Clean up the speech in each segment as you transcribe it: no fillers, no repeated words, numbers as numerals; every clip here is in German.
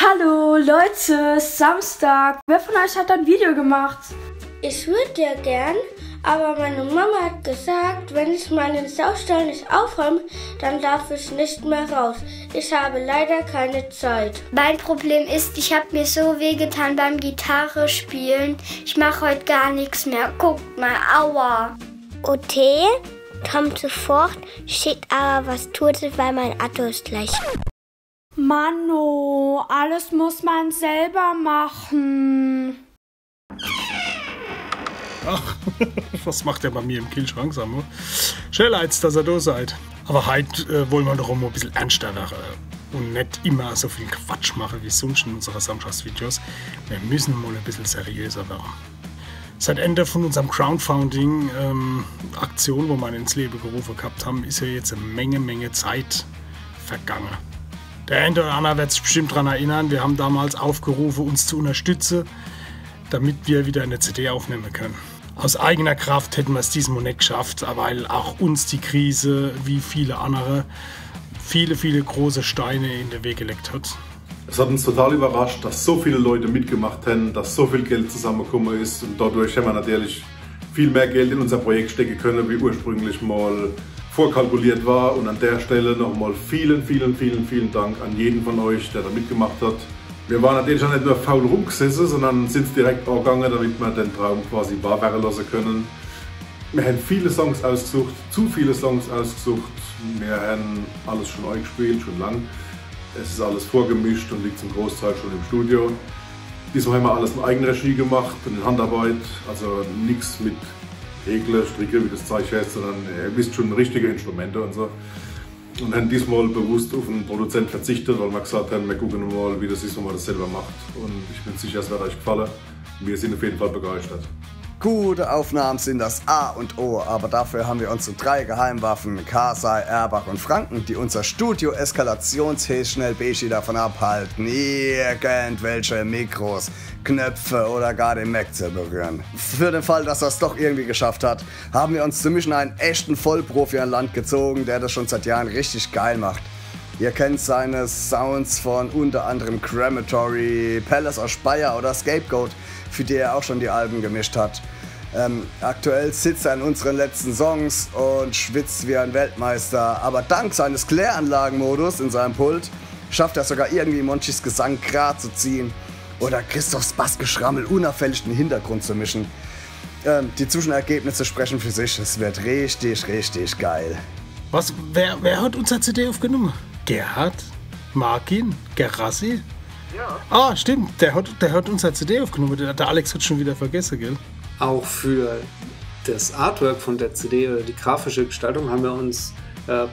Hallo Leute, Samstag. Wer von euch hat ein Video gemacht? Ich würde ja gern, aber meine Mama hat gesagt, wenn ich meinen Saustall nicht aufräume, dann darf ich nicht mehr raus. Ich habe leider keine Zeit. Mein Problem ist, ich habe mir so wehgetan beim Gitarre spielen. Ich mache heute gar nichts mehr. Guckt mal, aua. OT kommt sofort, steht aber, was tut es, weil mein Akku ist gleich. Mano, alles muss man selber machen. Ach, was macht der bei mir im Kühlschrank, Samu? Schneller als dass ihr da seid. Aber heute wollen wir doch mal ein bisschen ernster werden und nicht immer so viel Quatsch machen wie sonst in unseren Samstagsvideos. Wir müssen mal ein bisschen seriöser werden. Seit Ende von unserem Crowdfunding-Aktion, wo wir ins Leben gerufen gehabt haben, ist ja jetzt eine Menge Zeit vergangen. Der eine oder andere wird sich bestimmt daran erinnern, wir haben damals aufgerufen, uns zu unterstützen, damit wir wieder eine CD aufnehmen können. Aus eigener Kraft hätten wir es diesmal nicht geschafft, weil auch uns die Krise, wie viele andere, viele große Steine in den Weg gelegt hat. Es hat uns total überrascht, dass so viele Leute mitgemacht haben, dass so viel Geld zusammengekommen ist und dadurch haben wir natürlich viel mehr Geld in unser Projekt stecken können, wie ursprünglich mal vorkalkuliert war. Und an der Stelle nochmal vielen Dank an jeden von euch, der da mitgemacht hat. Wir waren natürlich auch nicht nur faul rumgesessen, sondern sind direkt angegangen, damit wir den Traum quasi wahr werden lassen können. Wir haben viele Songs ausgesucht, zu viele Songs ausgesucht. Wir haben alles schon eingespielt, schon lang. Es ist alles vorgemischt und liegt zum Großteil schon im Studio. Diesmal haben wir alles in Eigenregie gemacht und in Handarbeit, also nichts mit Häkle, Stricke, wie das Zeug heißt, sondern ihr wisst schon richtige Instrumente und so. Und haben diesmal bewusst auf einen Produzent verzichtet, weil wir gesagt haben, wir gucken mal, wie das ist, wenn man das selber macht. Und ich bin sicher, es wird euch gefallen. Wir sind auf jeden Fall begeistert. Gute Aufnahmen sind das A und O, aber dafür haben wir unsere 3 Geheimwaffen, Karsai, Erbach und Franken, die unser Studio eskalationsfähig schnell Bechi davon abhalten, irgendwelche Mikros, Knöpfe oder gar den Mac zu berühren. Für den Fall, dass er es doch irgendwie geschafft hat, haben wir uns zwischen einen echten Vollprofi an Land gezogen, der das schon seit Jahren richtig geil macht. Ihr kennt seine Sounds von unter anderem Crematory, Palace aus Speyer oder Scapegoat, für die er auch schon die Alben gemischt hat. Aktuell sitzt er in unseren letzten Songs und schwitzt wie ein Weltmeister, aber dank seines Kläranlagenmodus in seinem Pult schafft er sogar irgendwie Monchis Gesang gerade zu ziehen oder Christophs Bassgeschrammel unauffällig in den Hintergrund zu mischen. Die Zwischenergebnisse sprechen für sich, es wird richtig geil. Was? Wer hat unsere CD aufgenommen? Gerhard? Markin? Gerassi? Ja. Ah, stimmt, der hat unsere CD aufgenommen. Der Alex hat schon wieder vergessen, gell? Auch für das Artwork von der CD oder die grafische Gestaltung haben wir uns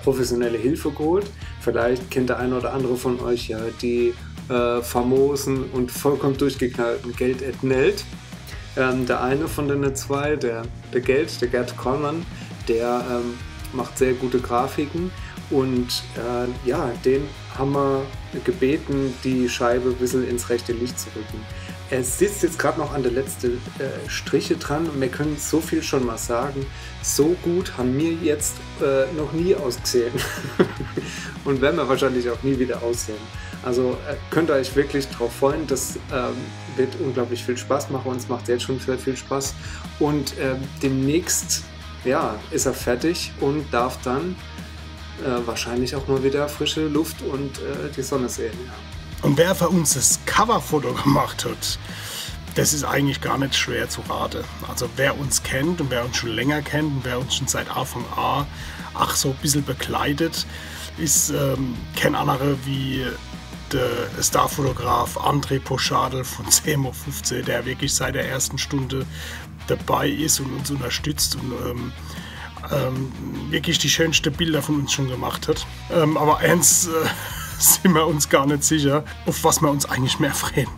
professionelle Hilfe geholt. Vielleicht kennt der eine oder andere von euch ja die famosen und vollkommen durchgeknallten Geld@Nelt. Der eine von den 2, der Gerd Kollmann, der macht sehr gute Grafiken und ja, den haben wir gebeten, die Scheibe ein bisschen ins rechte Licht zu rücken. Er sitzt jetzt gerade noch an der letzten Striche dran und wir können so viel schon mal sagen. So gut haben wir jetzt noch nie ausgesehen und werden wir wahrscheinlich auch nie wieder aussehen. Also könnt ihr euch wirklich darauf freuen, das wird unglaublich viel Spaß machen, uns macht jetzt schon viel Spaß und demnächst ja, ist er fertig und darf dann wahrscheinlich auch mal wieder frische Luft und die Sonne sehen. Ja. Und wer für uns das Coverfoto gemacht hat, das ist eigentlich gar nicht schwer zu raten. Also wer uns kennt und wer uns schon länger kennt und wer uns schon seit Anfang an so ein bisschen begleitet, ist kein anderer wie der Starfotograf André Poschadl von CMO15, der wirklich seit der ersten Stunde dabei ist und uns unterstützt und wirklich die schönsten Bilder von uns schon gemacht hat. Aber eins sind wir uns gar nicht sicher, auf was wir uns eigentlich mehr freuen.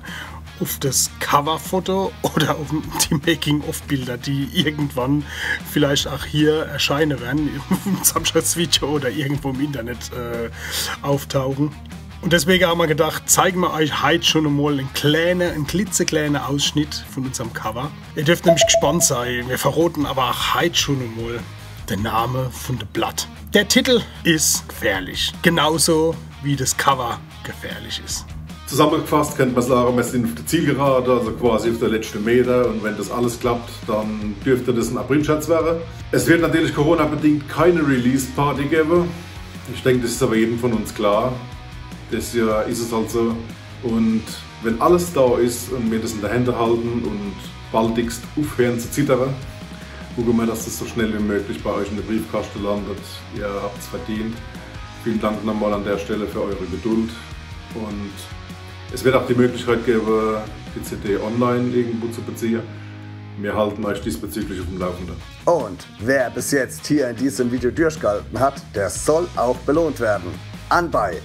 Auf das Coverfoto oder auf die Making-of-Bilder, die irgendwann vielleicht auch hier erscheinen werden, im Samstagsvideo oder irgendwo im Internet auftauchen. Und deswegen haben wir gedacht, zeigen wir euch heute schon einmal einen klitzekleinen Ausschnitt von unserem Cover. Ihr dürft nämlich gespannt sein, wir verraten aber auch heute schon einmal den Namen von dem Blatt. Der Titel ist gefährlich, genauso wie das Cover gefährlich ist. Zusammengefasst kennt man sagen, wir sind auf der Zielgerade, also quasi auf der letzten Meter, und wenn das alles klappt, dann dürfte das ein Aprilscherz werden. Es wird natürlich Corona-bedingt keine Release-Party geben. Ich denke, das ist aber jedem von uns klar. Das Jahr ist es halt so. Und wenn alles da ist und wir das in der Hände halten und baldigst aufhören zu zittern, gucken wir, dass das so schnell wie möglich bei euch in der Briefkaste landet. Ihr habt es verdient. Vielen Dank nochmal an der Stelle für eure Geduld. Und es wird auch die Möglichkeit geben, die CD online irgendwo zu beziehen. Wir halten euch diesbezüglich auf dem Laufenden. Und wer bis jetzt hier in diesem Video durchgehalten hat, der soll auch belohnt werden. Anbei,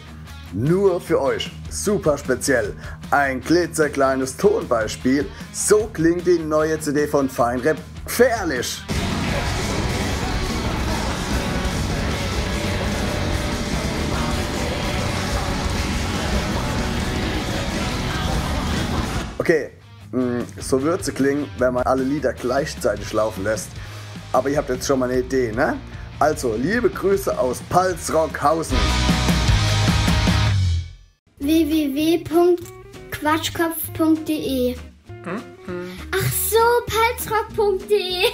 nur für euch, super speziell, ein klitzekleines Tonbeispiel. So klingt die neue CD von Feinrap Gefährlich. Okay, so wird sie klingen, wenn man alle Lieder gleichzeitig laufen lässt. Aber ihr habt jetzt schon mal eine Idee, ne? Also, liebe Grüße aus Palzrockhausen. www.quatschkopf.de Ach so, palzrock.de